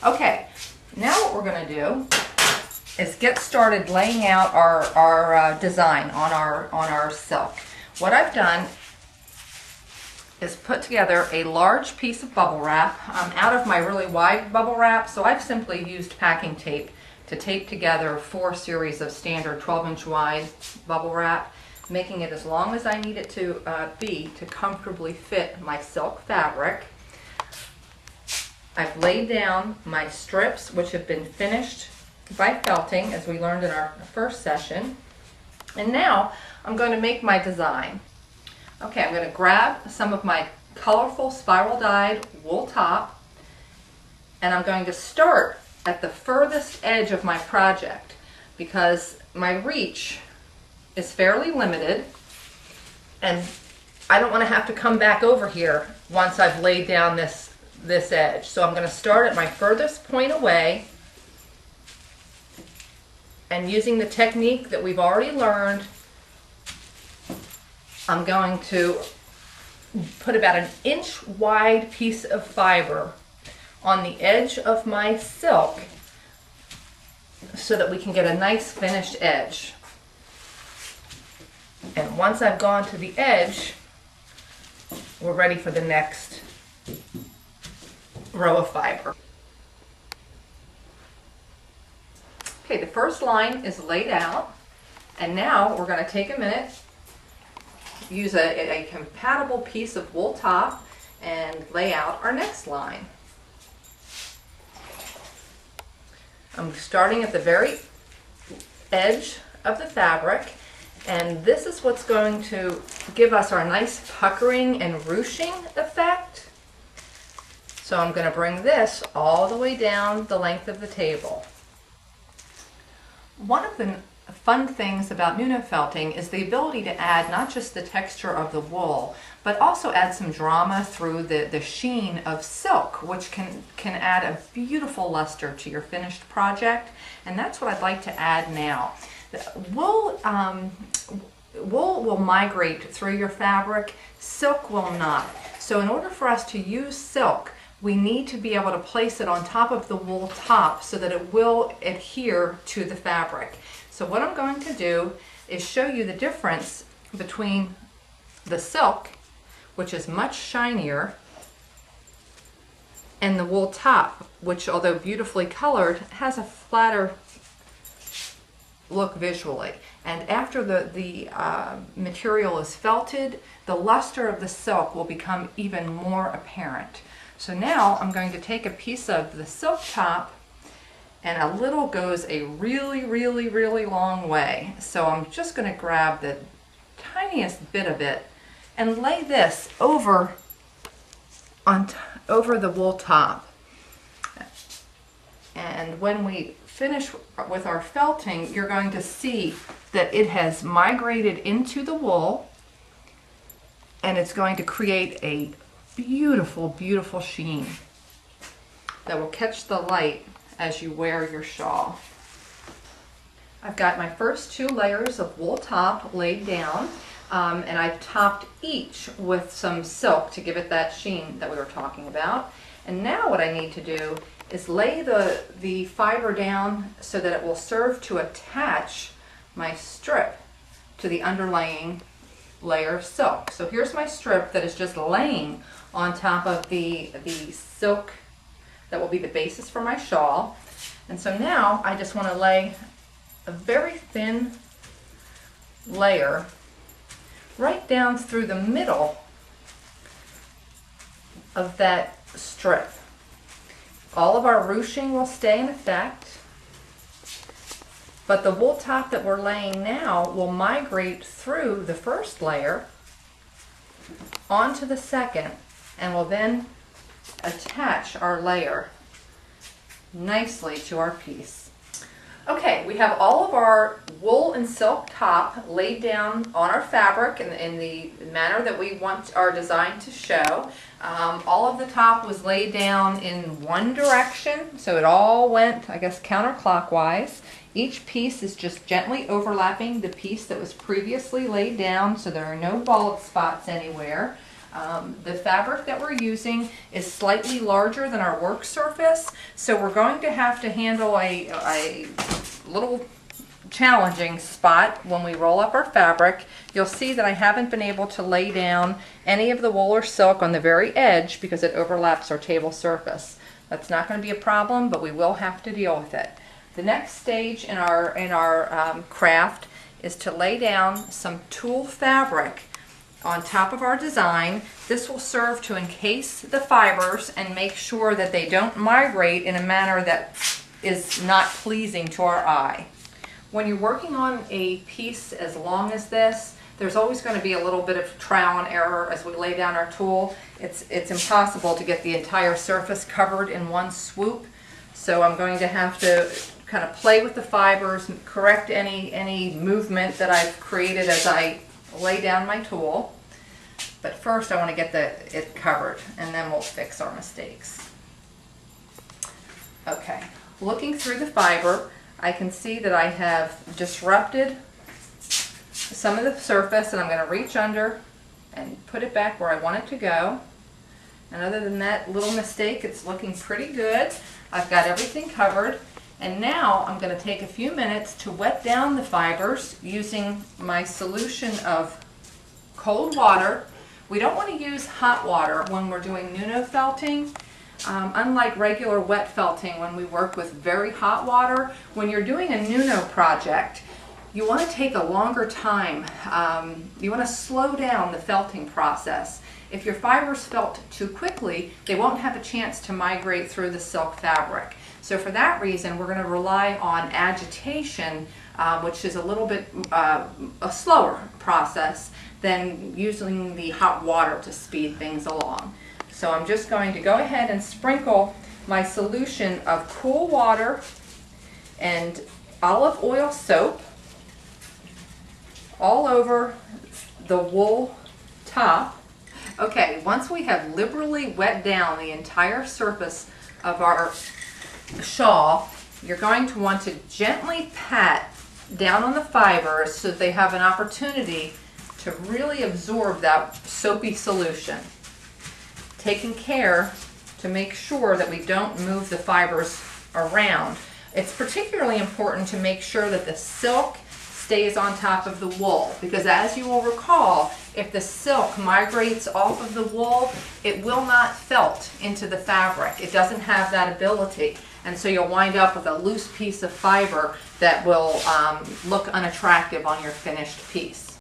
Okay, now what we're going to do is get started laying out our design on our silk. What I've done is put together a large piece of bubble wrap. I'm out of my really wide bubble wrap, so I've simply used packing tape to tape together 4 series of standard 12-inch wide bubble wrap, making it as long as I need it to be to comfortably fit my silk fabric. I've laid down my strips, which have been finished by felting, as we learned in our first session. And now I'm going to make my design. Okay, I'm going to grab some of my colorful spiral dyed wool top, and I'm going to start at the furthest edge of my project because my reach is fairly limited and I don't want to have to come back over here once I've laid down this edge. So I'm going to start at my furthest point away, and using the technique that we've already learned, I'm going to put about an inch wide piece of fiber on the edge of my silk so that we can get a nice finished edge. And once I've gone to the edge, we're ready for the next row of fiber. Okay, the first line is laid out, and now we're going to take a minute, use a compatible piece of wool top, and lay out our next line. I'm starting at the very edge of the fabric, and this is what's going to give us our nice puckering and ruching effect. So I'm going to bring this all the way down the length of the table. One of the fun things about Nuno felting is the ability to add not just the texture of the wool, but also add some drama through the sheen of silk, which can add a beautiful luster to your finished project. And that's what I'd like to add now. Wool will migrate through your fabric, silk will not. So in order for us to use silk, we need to be able to place it on top of the wool top so that it will adhere to the fabric. So what I'm going to do is show you the difference between the silk, which is much shinier, and the wool top, which, although beautifully colored, has a flatter look visually. And after the material is felted, the luster of the silk will become even more apparent. So now I'm going to take a piece of the silk top, and a little goes a really, really, really long way. So I'm just going to grab the tiniest bit of it and lay this over the wool top. And when we finish with our felting, you're going to see that it has migrated into the wool, and it's going to create a beautiful, beautiful sheen that will catch the light as you wear your shawl. I've got my first 2 layers of wool top laid down, and I've topped each with some silk to give it that sheen that we were talking about. And now what I need to do is lay the fiber down so that it will serve to attach my strip to the underlying layer of silk. So here's my strip that is just laying on top of the silk that will be the basis for my shawl. And so now I just want to lay a very thin layer right down through the middle of that strip. All of our ruching will stay in effect, but the wool top that we're laying now will migrate through the first layer onto the second, and will then attach our layer nicely to our piece. Okay, we have all of our wool and silk top laid down on our fabric in the manner that we want our design to show. All of the top was laid down in one direction, so it all went, I guess, counterclockwise. Each piece is just gently overlapping the piece that was previously laid down, so there are no bald spots anywhere. The fabric that we're using is slightly larger than our work surface, so we're going to have to handle a little challenging spot when we roll up our fabric. You'll see that I haven't been able to lay down any of the wool or silk on the very edge because it overlaps our table surface. That's not going to be a problem, but we will have to deal with it. The next stage in our craft is to lay down some tulle fabric on top of our design. This will serve to encase the fibers and make sure that they don't migrate in a manner that is not pleasing to our eye. When you're working on a piece as long as this, there's always going to be a little bit of trial and error as we lay down our tulle. It's impossible to get the entire surface covered in one swoop, so I'm going to have to kind of play with the fibers, correct any movement that I've created as I lay down my tulle. But first I want to get it covered, and then we'll fix our mistakes. Okay, looking through the fiber, I can see that I have disrupted some of the surface, and I'm going to reach under and put it back where I want it to go. And other than that little mistake, it's looking pretty good. I've got everything covered. And now I'm going to take a few minutes to wet down the fibers using my solution of cold water. We don't want to use hot water when we're doing Nuno felting. Unlike regular wet felting, when we work with very hot water, when you're doing a Nuno project, you want to take a longer time. You want to slow down the felting process. If your fibers felt too quickly, they won't have a chance to migrate through the silk fabric. So for that reason, we're going to rely on agitation, which is a little bit a slower process than using the hot water to speed things along. So I'm just going to go ahead and sprinkle my solution of cool water and olive oil soap all over the wool top. Okay, once we have liberally wet down the entire surface of our shawl, you're going to want to gently pat down on the fibers so that they have an opportunity to really absorb that soapy solution. Taking care to make sure that we don't move the fibers around. It's particularly important to make sure that the silk stays on top of the wool, because as you will recall, if the silk migrates off of the wool, it will not felt into the fabric. It doesn't have that ability, and so you'll wind up with a loose piece of fiber that will look unattractive on your finished piece.